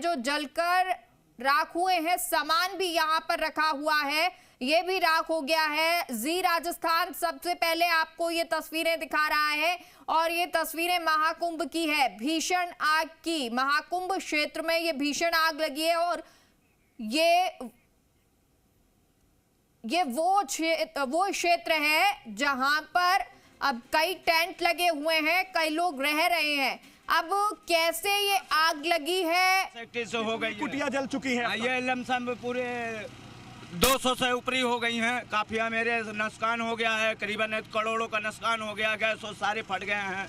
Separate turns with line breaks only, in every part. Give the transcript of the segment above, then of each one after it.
जो जलकर राख हुए हैं, सामान भी यहाँ पर रखा हुआ है, ये भी राख हो गया है। जी राजस्थान सबसे पहले आपको ये तस्वीरें दिखा रहा है और ये तस्वीरें महाकुंभ की है, भीषण आग की। महाकुंभ क्षेत्र में ये भीषण आग लगी है और ये वो क्षेत्र है जहां पर अब कई टेंट लगे हुए हैं, कई लोग रह रहे हैं। अब कैसे ये आग लगी है,
कैसे हो गई,
कुटिया जल चुकी है,
ये लमसम पूरे 200 से ऊपरी हो गई हैं। काफिया मेरे नुकसान हो गया है, करीबन करोड़ों का नुकसान हो गया। गैस सारे फट गए हैं,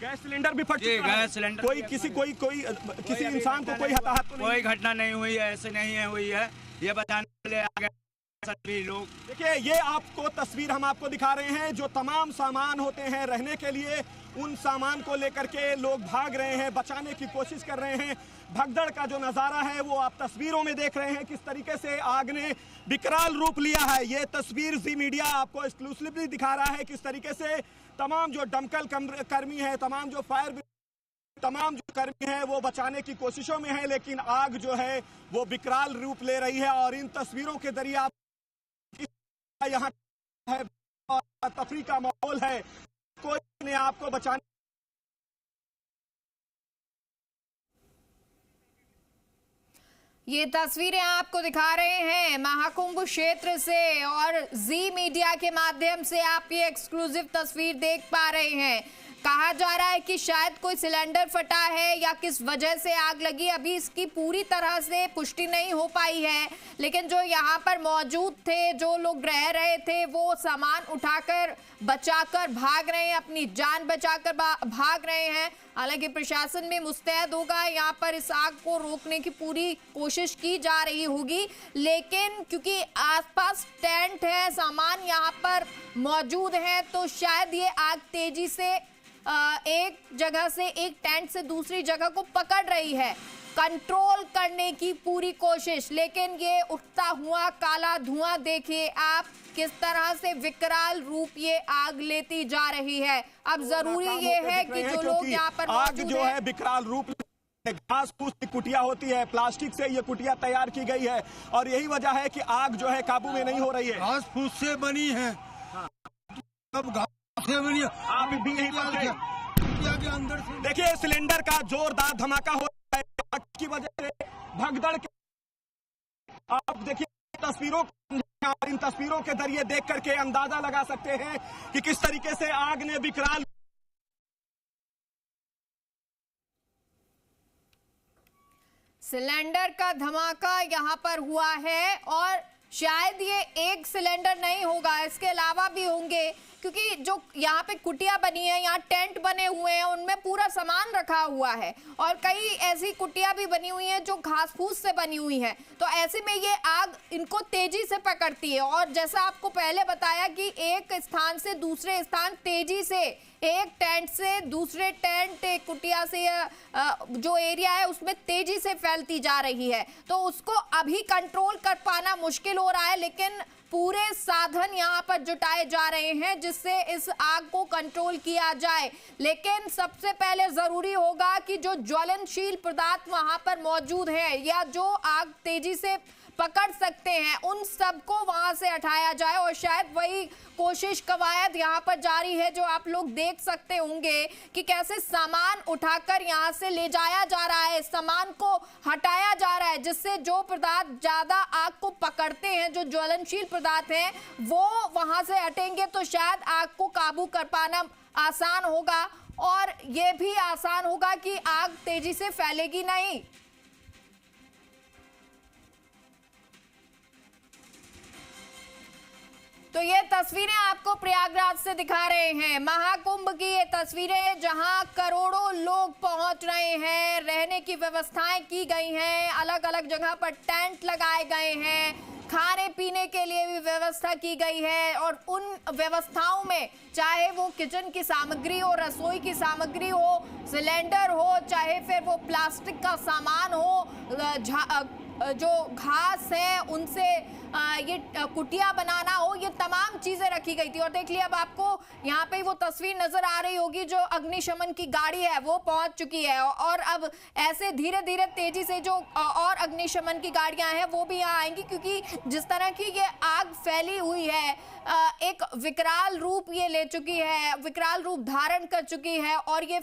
गैस सिलेंडर भी फट चुका है।
गैस सिलेंडर
कोई किसी इंसान को कोई हताहत तो नहीं?
कोई घटना नहीं हुई है, ऐसे नहीं है हुई है। ये बताने के लिए आ गए सभी लोग।
देखिए, ये आपको तस्वीर हम आपको दिखा रहे हैं, जो तमाम सामान होते हैं रहने के लिए, उन सामान को लेकर के लोग भाग रहे हैं, बचाने की कोशिश कर रहे हैं। भगदड़ का जो नज़ारा है वो आप तस्वीरों में देख रहे हैं, किस तरीके से आग ने विकराल रूप लिया है। ये तस्वीर जी मीडिया आपको एक्सक्लूसिवली दिखा रहा है, किस तरीके से तमाम जो दमकल कर्मी है, तमाम जो तमाम जो कर्मी हैं वो बचाने की कोशिशों में है, लेकिन आग जो है वो विकराल रूप ले रही है। और इन तस्वीरों के जरिए आप यहाँ है तफरी का माहौल है, कोई ने आपको बचाने।
ये तस्वीरें आपको दिखा रहे हैं महाकुंभ क्षेत्र से और जी मीडिया के माध्यम से आप ये एक्सक्लूसिव तस्वीर देख पा रहे हैं। कहा जा रहा है कि शायद कोई सिलेंडर फटा है या किस वजह से आग लगी, अभी इसकी पूरी तरह से पुष्टि नहीं हो पाई है। लेकिन जो यहाँ पर मौजूद थे, जो लोग रह रहे थे, वो सामान उठाकर बचाकर भाग रहे हैं, अपनी जान बचाकर भाग रहे हैं। हालांकि प्रशासन भी मुस्तैद होगा, यहाँ पर इस आग को रोकने की पूरी कोशिश की जा रही होगी। लेकिन क्योंकि आसपास टेंट है, सामान यहाँ पर मौजूद है, तो शायद ये आग तेजी से एक जगह से, एक टेंट से दूसरी जगह को पकड़ रही है, कंट्रोल करने की पूरी कोशिश। लेकिन ये उठता हुआ काला धुआं देखिए आप, किस तरह से विकराल रूप ये आग लेती जा रही है। अब जरूरी ये है कि जो लोग यहाँ पर
आग जो है विकराल रूप, घास फूस की कुटिया होती है, प्लास्टिक से ये कुटिया तैयार की गई है और यही वजह है कि आग जो है काबू में नहीं हो रही है।
घास फूस से बनी है,
आप भी यही
के अंदर से
देखिए, सिलेंडर का जोरदार धमाका हो रहा है की वजह से भगदड़ के। आप देखिए तस्वीरों, इन तस्वीरों के जरिए देख करके अंदाजा लगा सकते हैं कि किस तरीके से आग ने विकराल।
सिलेंडर का धमाका यहाँ पर हुआ है और शायद ये एक सिलेंडर नहीं होगा, इसके अलावा भी होंगे, क्योंकि जो यहाँ पे कुटिया बनी है, यहाँ टेंट बने हुए हैं, उनमें पूरा सामान रखा हुआ है और कई ऐसी कुटिया भी बनी हुई हैं जो घास फूस से बनी हुई हैं। तो ऐसे में ये आग इनको तेजी से पकड़ती है और जैसा आपको पहले बताया कि एक स्थान से दूसरे स्थान तेजी से, एक टेंट से दूसरे टेंट, एक कुटिया से जो एरिया है उसमें तेजी से फैलती जा रही है। तो उसको अभी कंट्रोल कर पाना मुश्किल हो रहा है, लेकिन पूरे साधन यहाँ पर जुटाए जा रहे हैं जिससे इस आग को कंट्रोल किया जाए। लेकिन सबसे पहले जरूरी होगा कि जो ज्वलनशील पदार्थ वहां पर मौजूद है या जो आग तेजी से पकड़ सकते हैं, उन सबको वहां से हटाया जाए और शायद वही कोशिश कवायद यहाँ पर जारी है, जो आप लोग देख सकते होंगे कि कैसे सामान उठाकर यहाँ से ले जाया जा रहा है, सामान को हटाया जा रहा है, जिससे जो पदार्थ ज्यादा आग को पकड़ते हैं, जो ज्वलनशील पदार्थ हैं, वो वहां से हटेंगे तो शायद आग को काबू कर पाना आसान होगा और ये भी आसान होगा कि आग तेजी से फैलेगी नहीं। तो ये तस्वीरें आपको प्रयागराज से दिखा रहे हैं, महाकुंभ की ये तस्वीरें जहां करोड़ों लोग पहुंच रहे हैं, रहने की व्यवस्थाएं की गई हैं, अलग अलग जगह पर टेंट लगाए गए हैं, खाने पीने के लिए भी व्यवस्था की गई है और उन व्यवस्थाओं में चाहे वो किचन की सामग्री हो, रसोई की सामग्री हो, सिलेंडर हो, चाहे फिर वो प्लास्टिक का सामान हो, जो घास है उनसे ये कुटिया बनाना हो, ये तमाम चीजें रखी गई थी। और देख लिया अब आपको यहाँ पे वो तस्वीर नजर आ रही होगी, जो अग्निशमन की गाड़ी है वो पहुंच चुकी है और अब ऐसे धीरे धीरे तेजी से जो और अग्निशमन की गाड़ियां हैं वो भी यहाँ आएंगी, क्योंकि जिस तरह की ये आग फैली हुई है, एक विकराल रूप ये ले चुकी है, विकराल रूप धारण कर चुकी है और ये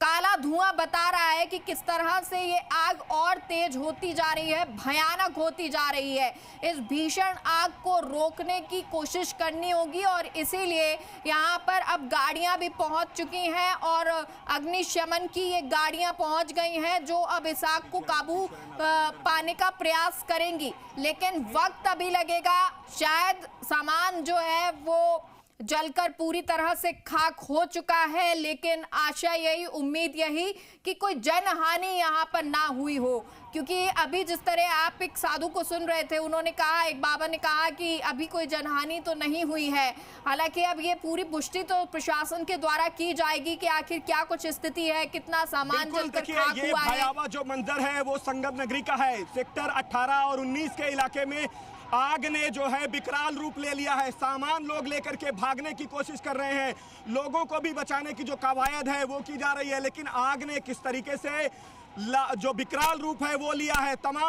काला धुआं बता रहा है कि किस तरह से ये आग और तेज होती जा रही है, भयानक होती जा रही है। इस भीषण आग को रोकने की कोशिश करनी होगी और इसीलिए यहाँ पर अब गाड़ियां भी पहुंच चुकी हैं और अग्निशमन की ये गाड़ियां पहुंच गई हैं, जो अब इस आग को काबू पाने का प्रयास करेंगी। लेकिन वक्त अभी लगेगा, शायद सामान जो है वो जलकर पूरी तरह से खाक हो चुका है, लेकिन आशा यही, उम्मीद यही कि कोई जनहानि यहाँ पर ना हुई हो, क्योंकि अभी जिस तरह आप एक साधु को सुन रहे थे, उन्होंने कहा, एक बाबा ने कहा कि अभी कोई जनहानि तो नहीं हुई है। हालांकि अब ये पूरी पुष्टि तो प्रशासन के द्वारा की जाएगी कि आखिर क्या कुछ स्थिति है, कितना सामान जलकर खाक हुआ है।
भयावह जो मंजर है वो संगम नगरी का है। सेक्टर 18 और 19 के इलाके में आग ने जो है विकराल रूप ले लिया है। सामान लोग लेकर के भागने की कोशिश कर रहे हैं, लोगों को भी बचाने की जो कवायद है वो की जा रही है, लेकिन आग ने किस तरीके से जो विकराल रूप है वो लिया है। तमाम